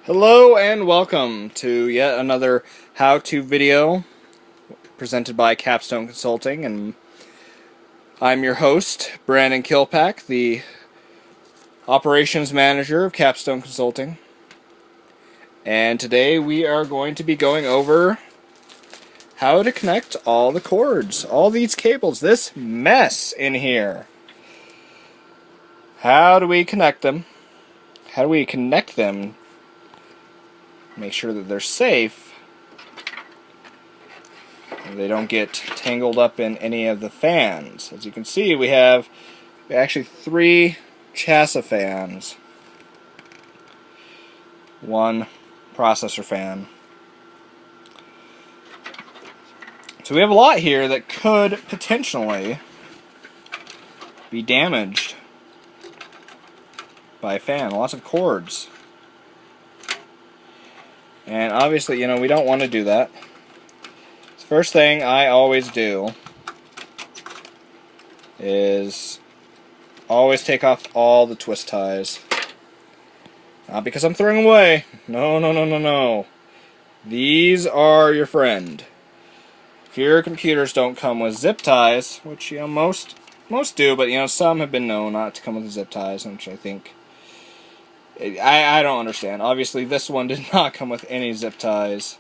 Hello and welcome to yet another how-to video presented by Capstone Consulting, and I'm your host, Brandon Kilpack, the Operations Manager of Capstone Consulting. And today we are going to be going over how to connect all the cords, all these cables, this mess in here. How do we connect them? How do we connect them? Make sure that they're safe. They don't get tangled up in any of the fans. As you can see, we have actually 3 chassis fans, 1 processor fan. So we have a lot here that could potentially be damaged by a fan. Lots of cords. And obviously, we don't want to do that. First thing I always do is always take off all the twist ties. Not because I'm throwing away. No, no, no, no, no. These are your friend. If your computers don't come with zip ties, which most do, but some have been known not to come with zip ties, which I think I don't understand. Obviously, this one did not come with any zip ties.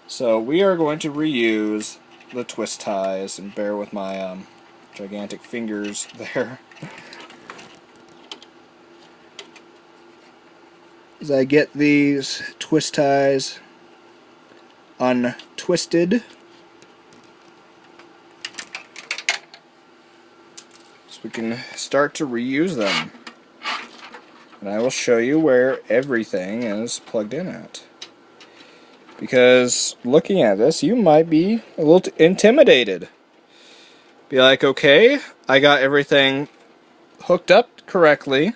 So we are going to reuse the twist ties, and bear with my gigantic fingers there. As I get these twist ties untwisted, so we can start to reuse them. And I will show you where everything is plugged in at. Because looking at this, you might be a little intimidated. Be like, okay, I got everything hooked up correctly.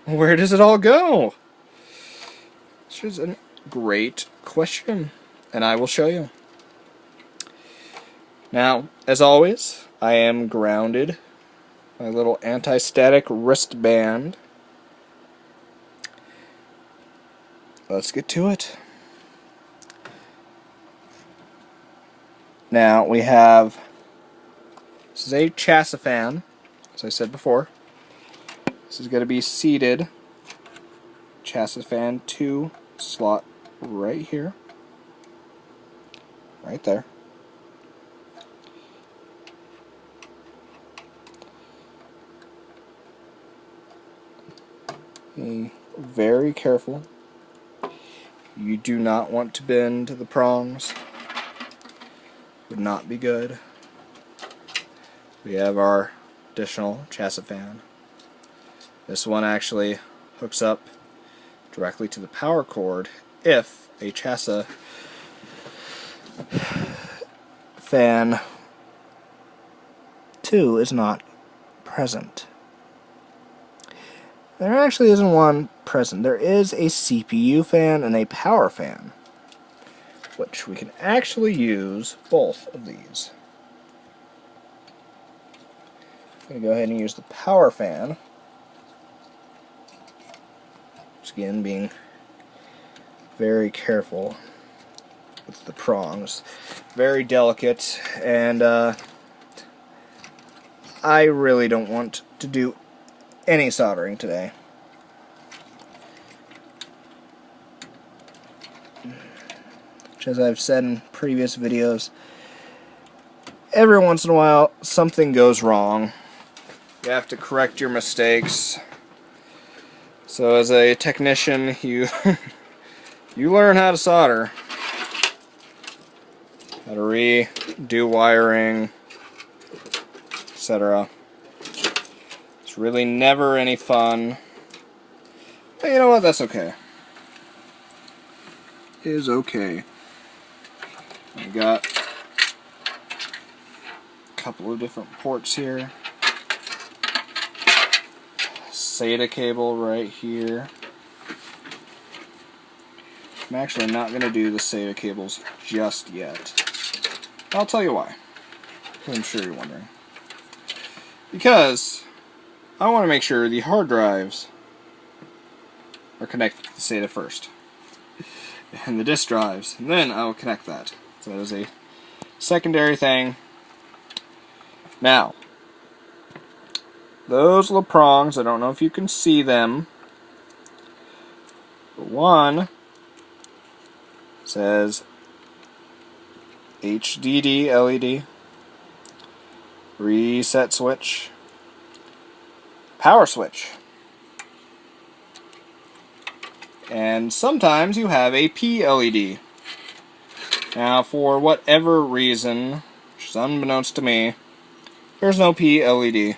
Where does it all go? This is a great question, and I will show you. Now, as always, I am grounded. My little anti-static wristband. Let's get to it. Now we have, this is a chassis fan, as I said before. This is going to be seated. Chassis fan 2 slot right here. Right there. Be very careful. You do not want to bend the prongs. Would not be good. We have our additional chassis fan. This one actually hooks up directly to the power cord if a chassis fan 2 is not present. There actually isn't one present. There is a CPU fan and a power fan, which we can actually use both of these. I'm going to go ahead and use the power fan. Just again, being very careful with the prongs. Very delicate, and I really don't want to do any soldering today. Which, as I've said in previous videos, every once in a while something goes wrong. You have to correct your mistakes. So as a technician, you you learn how to solder, how to redo wiring, etc. It's really never any fun. But you know what? That's okay. It is okay. I got a couple of different ports here. Sata cable right here. I'm actually not going to do the Sata cables just yet. I'll tell you why. I'm sure you're wondering. Because I want to make sure the hard drives are connected to the SATA first. And the disk drives, and then I will connect that. So that is a secondary thing. Now, those little prongs, I don't know if you can see them, but one says HDD LED, reset switch, power switch. And sometimes you have a P LED. Now, for whatever reason, which is unbeknownst to me, there's no P LED.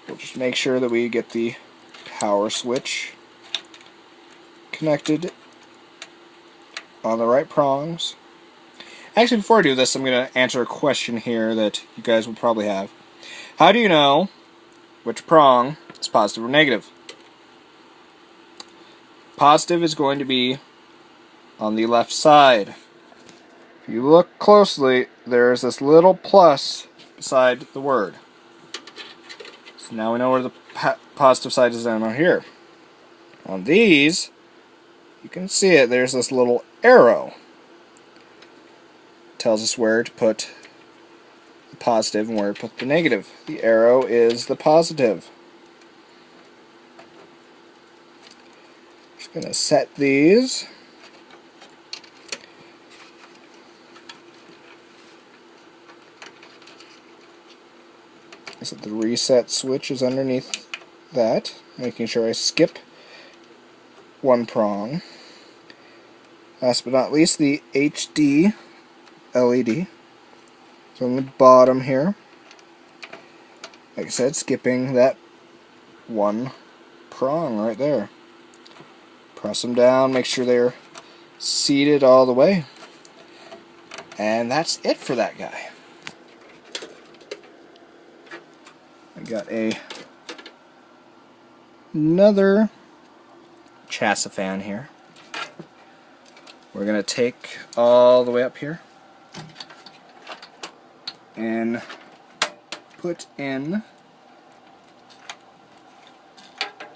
We'll just make sure that we get the power switch connected on the right prongs. Actually, before I do this, I'm going to answer a question here that you guys will probably have. How do you know which prong is positive or negative? Positive is going to be on the left side. If you look closely, there's this little plus beside the word. So now we know where the positive side is down here. On these, you can see it, there's this little arrow. It tells us where to put the positive and where to put the negative. The arrow is the positive. Just going to set these. So the reset switch is underneath that, making sure I skip one prong. Last but not least, the HD LED. So on the bottom here, like I said, skipping that one prong right there. Press them down, make sure they're seated all the way. And that's it for that guy. I got another chassis fan here. We're going to take all the way up here and put in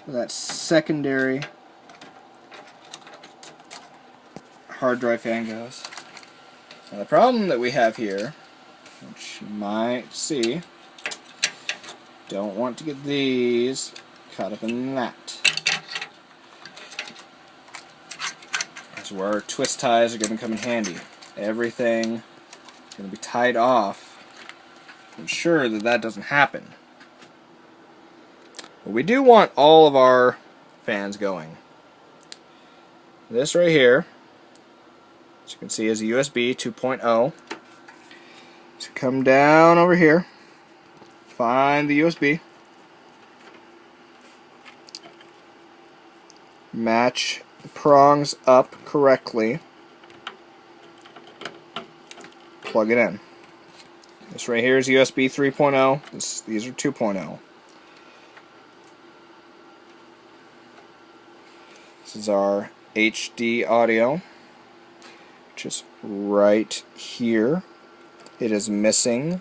where that secondary hard drive fan goes. Now the problem that we have here, which you might see, don't want to get these caught up in that. That's where our twist ties are going to come in handy. Everything is going to be tied off to ensure that that doesn't happen. But we do want all of our fans going. This right here, as you can see, is a USB 2.0. So come down over here, find the USB, match the prongs up correctly, plug it in. This right here is USB 3.0, these are 2.0. This is our HD audio, which is right here. It is missing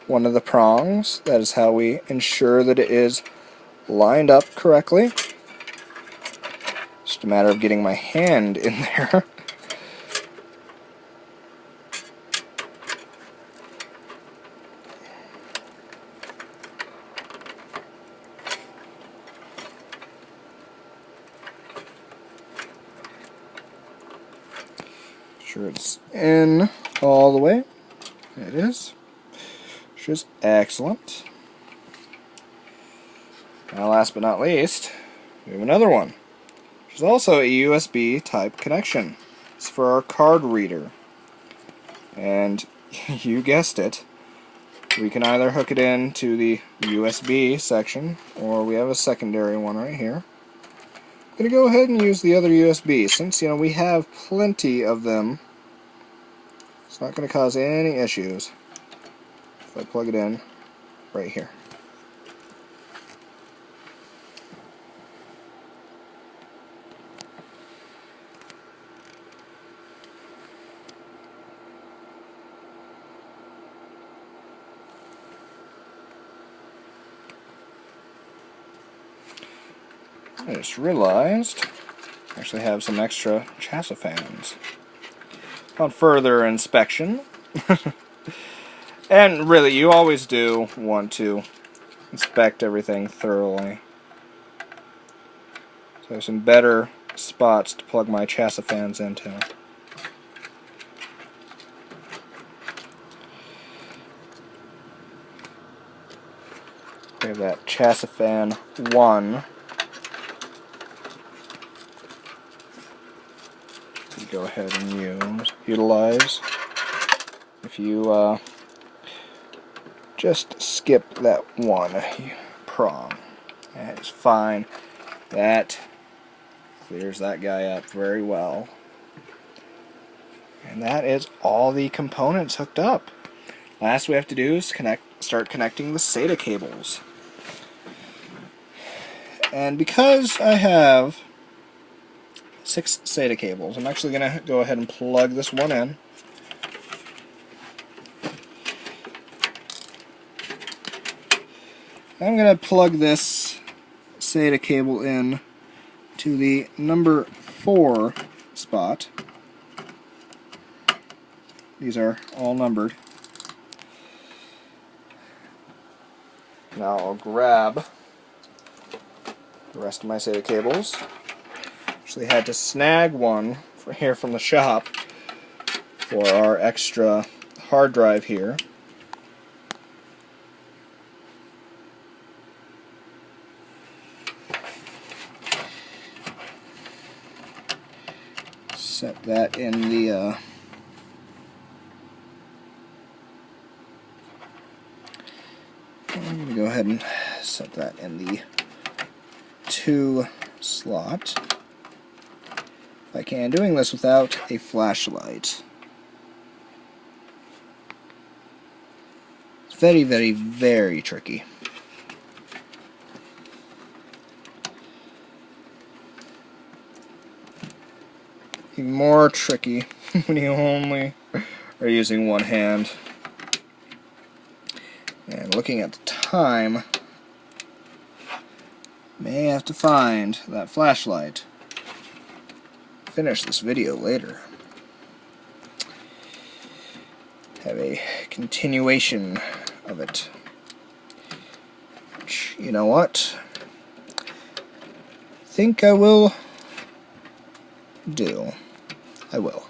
one of the prongs. That is how we ensure that it is lined up correctly. Just a matter of getting my hand in there. Sure it's in all the way. It is. Which is excellent. Now last but not least, we have another one. Which is also a USB type connection. It's for our card reader. And you guessed it. We can either hook it into the USB section, or we have a secondary one right here. I'm going to go ahead and use the other USB, since we have plenty of them. It's not going to cause any issues if I plug it in right here. I just realized I actually have some extra chassis fans. On further inspection, and really, you always do want to inspect everything thoroughly. So there's some better spots to plug my chassis fans into. We have that chassis fan 1. You go ahead and utilize. If you just skip that one prong, that is fine. That clears that guy up very well. And that is all the components hooked up. Last we have to do is start connecting the Sata cables. And because I have 6 Sata cables, I'm actually going to go ahead and plug this one in. I'm going to plug this Sata cable in to the number 4 spot. These are all numbered. Now I'll grab the rest of my Sata cables. Actually had to snag one here from the shop for our extra hard drive here. Set that in the I'm going to go ahead and set that in the 2 slot. If I can, doing this without a flashlight. It's very, very, very tricky. Even more tricky when you only are using one hand. And looking at the time, may have to find that flashlight. Finish this video later. Have a continuation of it. Which, you know what? Think I will do. I will.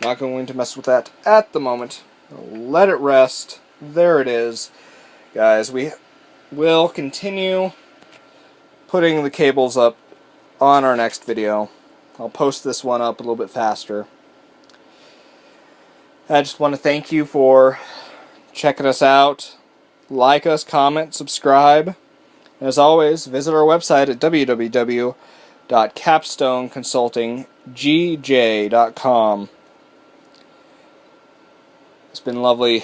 Not going to mess with that at the moment. I'll let it rest. There it is. Guys, we will continue putting the cables up on our next video. I'll post this one up a little bit faster. I just want to thank you for checking us out. Like us, comment, subscribe. And as always, visit our website at www.capstoneconsultinggj.com. It's been lovely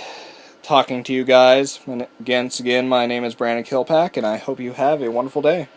talking to you guys. And again, my name is Brandon Kilpack, and I hope you have a wonderful day.